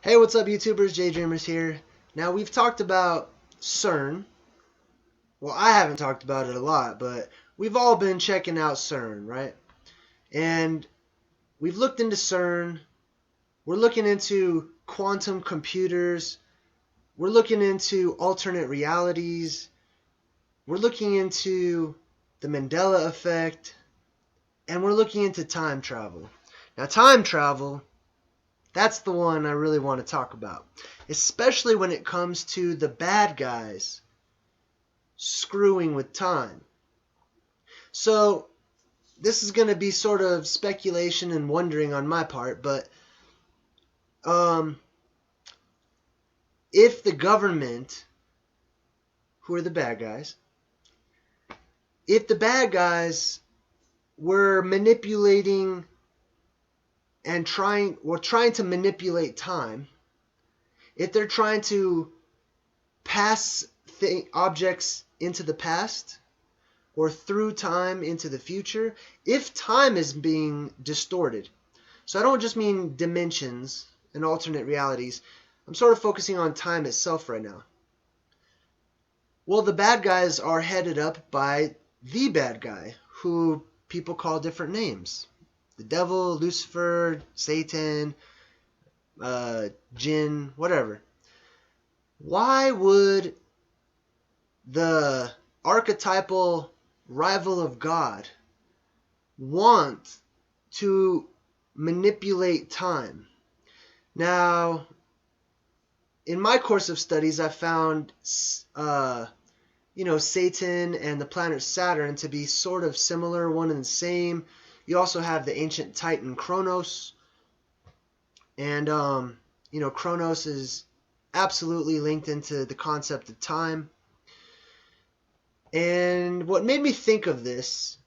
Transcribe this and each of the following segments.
Hey, what's up, YouTubers? J-Dreamers here. Now, we've talked about CERN. Well, I haven't talked about it a lot, but we've all been checking out CERN, right? And we've looked into CERN. We're looking into quantum computers. We're looking into alternate realities. We're looking into the Mandela effect. And we're looking into time travel. Now, time travel, that's the one I really want to talk about, especially when it comes to the bad guys screwing with time. So this is going to be sort of speculation and wondering on my part, but um, if the government, who are the bad guys, if the bad guys were manipulating and trying to manipulate time, if they're trying to pass objects into the past or through time into the future, if time is being distorted. So I don't just mean dimensions and alternate realities. I'm sort of focusing on time itself right now. Well, the bad guys are headed up by the bad guy, who people call different names. The devil, Lucifer, Satan, Jinn, whatever. Why would the archetypal rival of God want to manipulate time? Now, in my course of studies, I found, Satan and the planet Saturn to be sort of similar, one and the same. You also have the ancient Titan Kronos, and Kronos is absolutely linked into the concept of time. And what made me think of this,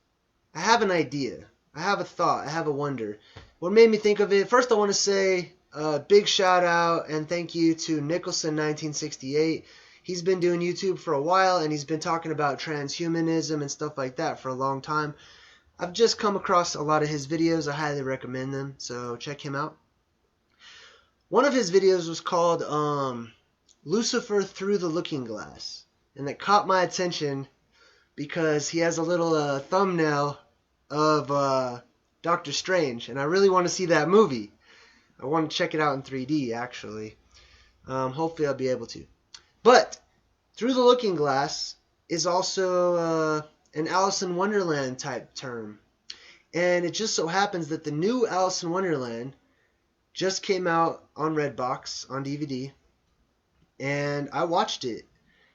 I have an idea. I have a thought. I have a wonder. What made me think of it, first I want to say a big shout out and thank you to Nicholson1968. He's been doing YouTube for a while, and he's been talking about transhumanism and stuff like that for a long time. I've just come across a lot of his videos. I highly recommend them, so check him out. One of his videos was called Lucifer Through the Looking Glass, and it caught my attention because he has a little thumbnail of Doctor Strange, and I really want to see that movie. I want to check it out in 3D, actually. Hopefully I'll be able to. But Through the Looking Glass is also an Alice in Wonderland type term. And it just so happens that the new Alice in Wonderland just came out on Redbox, on DVD. And I watched it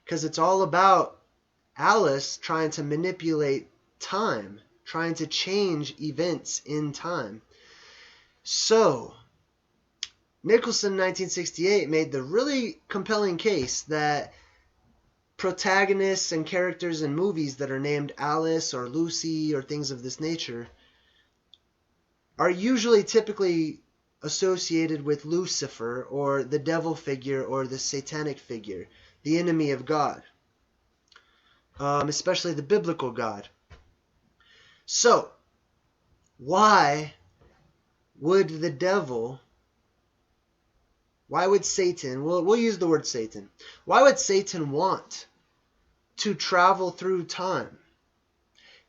because it's all about Alice trying to manipulate time, trying to change events in time. So, Nicholson 1968 made the really compelling case that protagonists and characters in movies that are named Alice or Lucy or things of this nature are usually typically associated with Lucifer or the devil figure or the satanic figure, the enemy of God, especially the biblical God. So, why would Satan, we'll use the word Satan, why would Satan want to travel through time?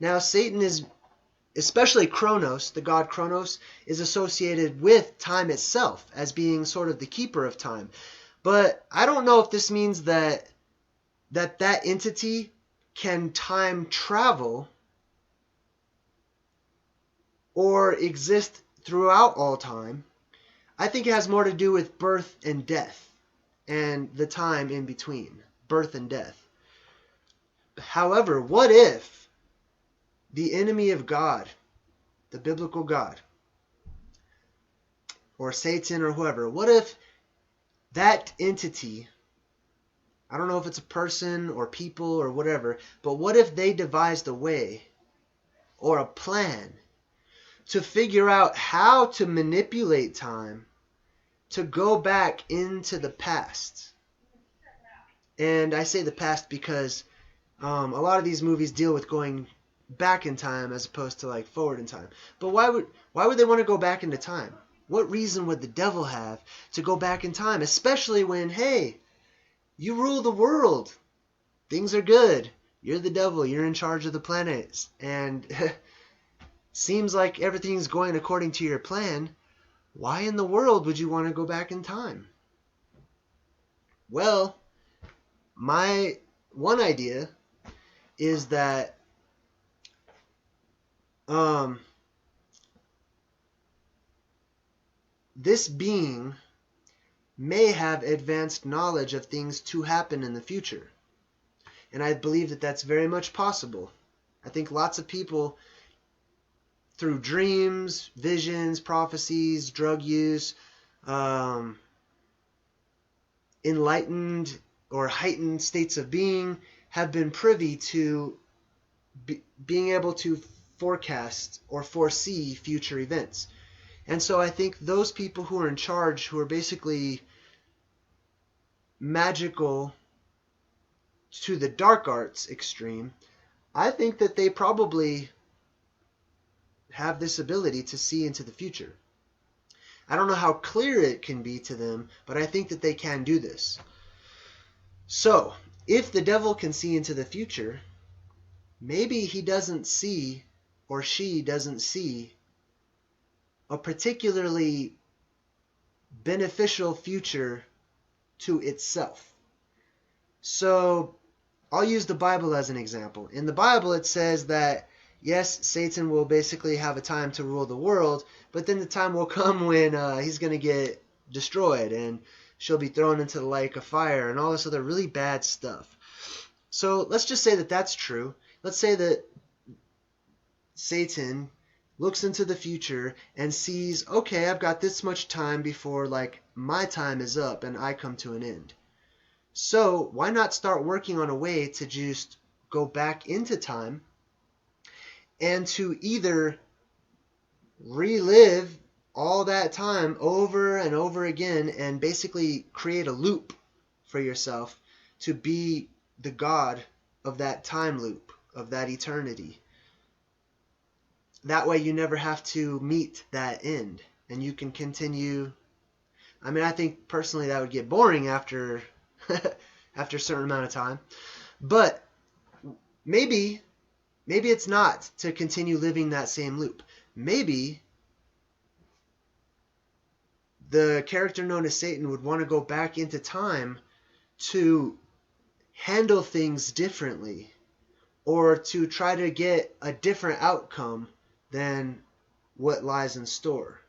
Now, Satan is, especially Kronos, the god Kronos, is associated with time itself as being sort of the keeper of time. But I don't know if this means that entity can time travel or exist throughout all time. I think it has more to do with birth and death and the time in between birth and death. However, what if the enemy of God, the biblical God, or Satan or whoever, what if that entity, I don't know if it's a person or people or whatever, but what if they devised a way or a plan to figure out how to manipulate time to go back into the past? And I say the past because a lot of these movies deal with going back in time as opposed to like forward in time. But why would they want to go back into time? What reason would the devil have to go back in time? Especially when, hey, you rule the world. Things are good. You're the devil. You're in charge of the planets. And seems like everything's going according to your plan. Why in the world would you want to go back in time? Well, my one idea is that this being may have advanced knowledge of things to happen in the future. And I believe that that's very much possible. I think lots of people, through dreams, visions, prophecies, drug use, enlightened or heightened states of being, have been privy to being able to forecast or foresee future events. And so I think those people who are in charge, who are basically magical to the dark arts extreme, I think that they probably have this ability to see into the future. I don't know how clear it can be to them, but I think that they can do this. So, if the devil can see into the future, maybe he doesn't see, or she doesn't see, a particularly beneficial future to itself. So, I'll use the Bible as an example. In the Bible, it says that, yes, Satan will basically have a time to rule the world, but then the time will come when he's going to get destroyed, and she'll be thrown into the lake of fire, and all this other really bad stuff. So let's just say that that's true. Let's say that Satan looks into the future and sees, okay, I've got this much time before my time is up and I come to an end. So why not start working on a way to just go back into time and to either relive all that time over and over again and basically create a loop for yourself to be the god of that time loop, of that eternity. That way you never have to meet that end and you can continue. I mean, I think personally that would get boring after after a certain amount of time. But maybe it's not to continue living that same loop. Maybe the character known as Satan would want to go back into time to handle things differently or to try to get a different outcome than what lies in store.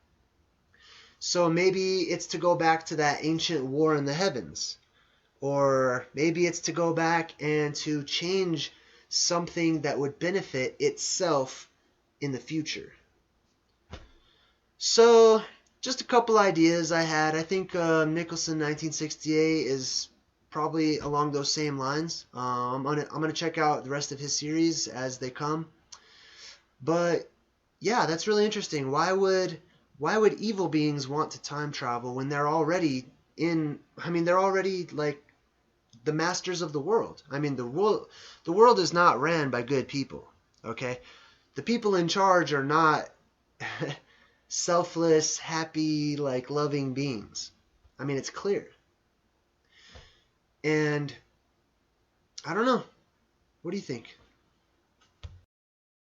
So maybe it's to go back to that ancient war in the heavens. Or maybe it's to go back and to change something that would benefit itself in the future. So, just a couple ideas I had. I think Nicholson 1968 is probably along those same lines. I'm gonna check out the rest of his series as they come. But yeah, that's really interesting. Why would evil beings want to time travel when they're already they're already like the masters of the world. I mean, the world is not ran by good people, okay? The people in charge are not selfless, happy, loving beings. I mean, it's clear. And I don't know. What do you think?